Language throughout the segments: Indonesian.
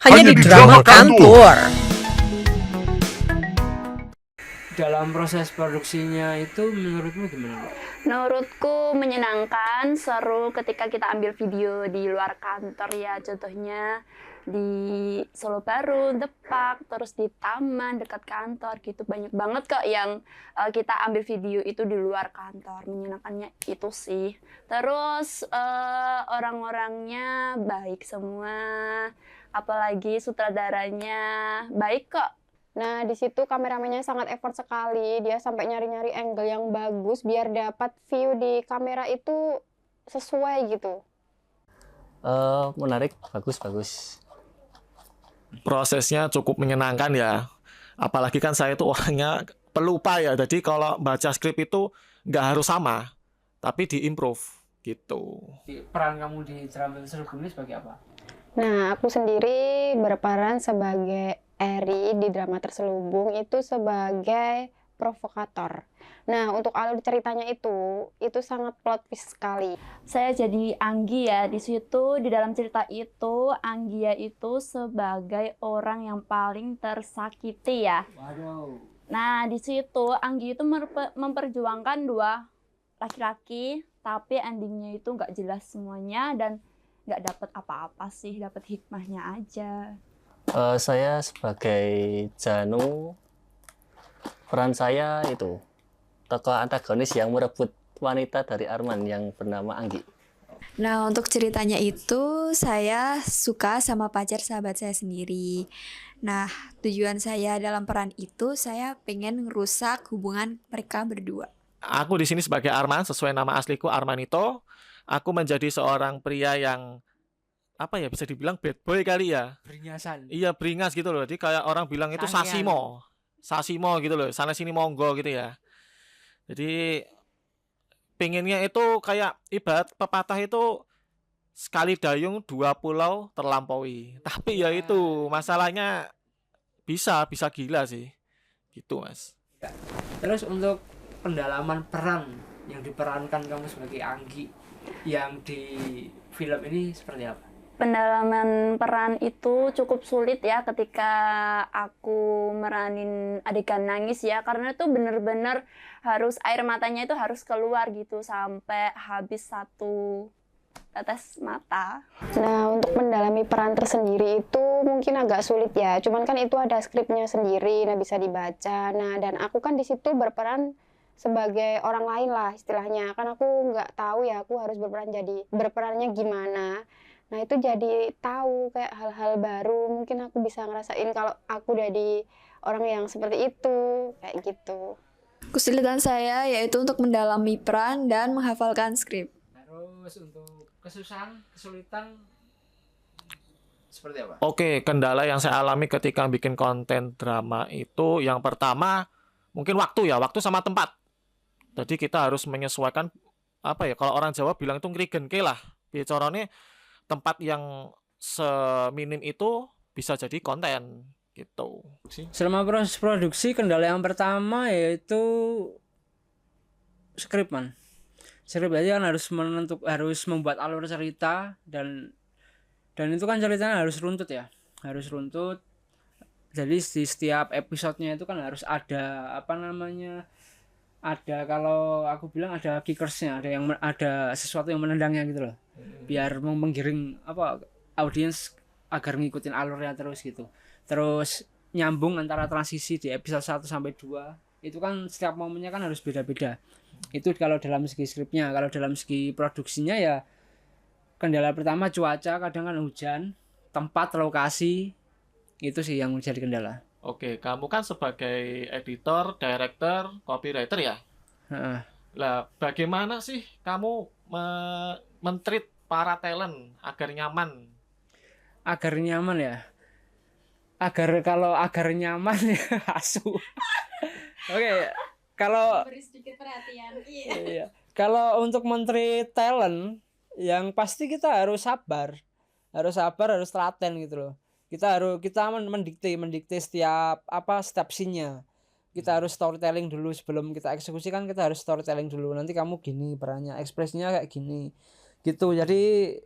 hanya di drama kantor. Dalam proses produksinya itu menurutmu gimana, Mbak? Menurutku menyenangkan, seru ketika kita ambil video di luar kantor ya, contohnya di Solo Baru, Depak, terus di taman dekat kantor gitu. Banyak banget kok yang kita ambil video itu di luar kantor. Menyenangkannya itu sih. Terus orang-orangnya baik semua, apalagi sutradaranya baik kok. Nah, di situ kameramennya sangat effort sekali. Dia sampai nyari-nyari angle yang bagus biar dapat view di kamera itu sesuai gitu. Menarik, bagus. Prosesnya cukup menyenangkan ya. Apalagi kan saya itu orangnya pelupa ya. Jadi kalau baca skrip itu nggak harus sama, tapi diimprove gitu. Peran kamu di drama Terselubung ini sebagai apa? Nah, aku sendiri berperan sebagai Eri di drama Terselubung itu sebagai provokator. Nah, untuk alur ceritanya itu sangat plot twist sekali. Saya jadi Anggi ya, di situ di dalam cerita itu Anggia itu sebagai orang yang paling tersakiti ya. Waduh. Nah, di situ Anggi itu memperjuangkan dua laki-laki, tapi endingnya itu nggak jelas semuanya dan nggak dapat apa-apa sih, dapat hikmahnya aja. Saya sebagai Janu, peran saya itu tokoh antagonis yang merebut wanita dari Arman yang bernama Anggi. Nah, untuk ceritanya itu saya suka sama pacar sahabat saya sendiri. Nah, tujuan saya dalam peran itu saya pengen ngerusak hubungan mereka berdua. Aku di sini sebagai Arman, sesuai nama asliku Armanito. Aku menjadi seorang pria yang apa ya, bisa dibilang bad boy kali ya. Beringasan. Iya, beringas gitu loh. Jadi kayak orang bilang itu Sangian. Sasimo gitu loh. Sana sini monggo gitu ya. Jadi pengennya itu kayak ibarat pepatah itu sekali dayung dua pulau terlampaui. Tapi ya itu masalahnya bisa gila sih. Gitu, Mas. Terus untuk pendalaman peran yang diperankan kamu sebagai Anggi yang di film ini seperti apa? Pendalaman peran itu cukup sulit ya ketika aku meranin adegan nangis ya, karena itu bener-bener harus air matanya itu harus keluar gitu sampai habis satu tetes mata. Nah, untuk mendalami peran tersendiri itu mungkin agak sulit ya. Cuman kan itu ada skripnya sendiri, nah bisa dibaca. Nah, dan aku kan di situ berperan sebagai orang lain lah istilahnya. Kan aku nggak tahu ya, aku harus berperannya gimana. Nah, itu jadi tahu kayak hal-hal baru. Mungkin aku bisa ngerasain kalau aku jadi orang yang seperti itu, kayak gitu. Kesulitan saya yaitu untuk mendalami peran dan menghafalkan skrip. Terus untuk kesulitan seperti apa? Oke, kendala yang saya alami ketika bikin konten drama itu yang pertama mungkin waktu sama tempat. Jadi kita harus menyesuaikan apa ya, kalau orang Jawa bilang itu ngrigenke lah. Bicaranya tempat yang seminim itu bisa jadi konten gitu sih. Selama proses produksi, kendala yang pertama yaitu skrip, man. Skrip aja kan harus membuat alur cerita dan itu kan ceritanya harus runtut ya. Harus runtut. Jadi di setiap episodenya itu kan harus ada ada, kalau aku bilang ada kickersnya, ada sesuatu yang menendangnya gitu loh. Biar menggiring audiens agar ngikutin alurnya terus gitu. Terus nyambung antara transisi di episode 1 sampai 2. Itu kan setiap momennya kan harus beda-beda. Itu kalau dalam segi skripnya. Kalau dalam segi produksinya ya kendala pertama cuaca, kadang kan hujan, tempat, lokasi, itu sih yang menjadi kendala. Oke, kamu kan sebagai editor, director, copywriter ya. Lah, bagaimana sih kamu men-treat para talent agar nyaman? Agar nyaman ya. Kalau agar nyaman ya asu. Oke, kalau Beri sedikit perhatian. iya. Kalau untuk men-treat talent, yang pasti kita harus sabar, harus telaten gitu loh. Kita mendikte setiap scene-nya. Kita harus storytelling dulu sebelum kita eksekusi, kan kita harus storytelling dulu. Nanti kamu gini perannya, ekspresinya kayak gini. Gitu. Jadi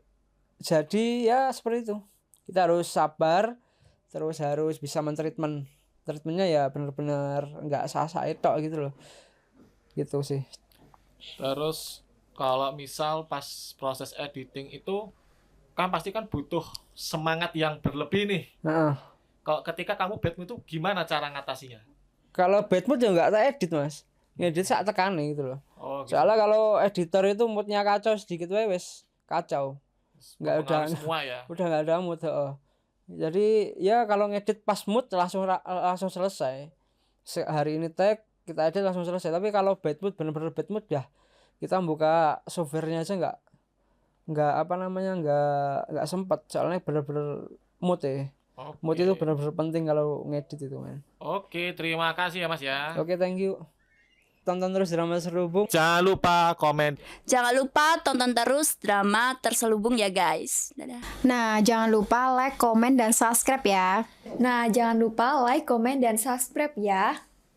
ya seperti itu. Kita harus sabar, terus harus bisa treatmentnya ya benar-benar nggak sah-sah tok gitu loh, gitu sih. Terus kalau misal pas proses editing itu kan pasti kan butuh semangat yang berlebih nih. Nah, Kalau ketika kamu bad mood itu gimana cara ngatasinya? kalau bad mood ya nggak tak edit mas, ngedit saat tekane gitu loh. Oh, gitu. Soalnya kalau editor itu moodnya kacau sedikit wae wes kacau, nggak Mempengaruhi udah semua ya. udah nggak ada mood. Jadi ya kalau ngedit pas mood langsung selesai. Hari ini tag kita edit langsung selesai. Tapi kalau bad mood bener-bener bad mood ya kita buka softwarenya aja nggak apa namanya nggak sempat, soalnya bener-bener mood ya. Mood itu Oke. bener-bener penting kalau ngedit itu men. Oke, terima kasih ya Mas ya. Oke, thank you. Tonton terus drama Terselubung. Jangan lupa komen. Jangan lupa tonton terus drama Terselubung ya guys. Dadah. Nah, jangan lupa like, komen, dan subscribe ya. Nah, jangan lupa like, komen, dan subscribe ya.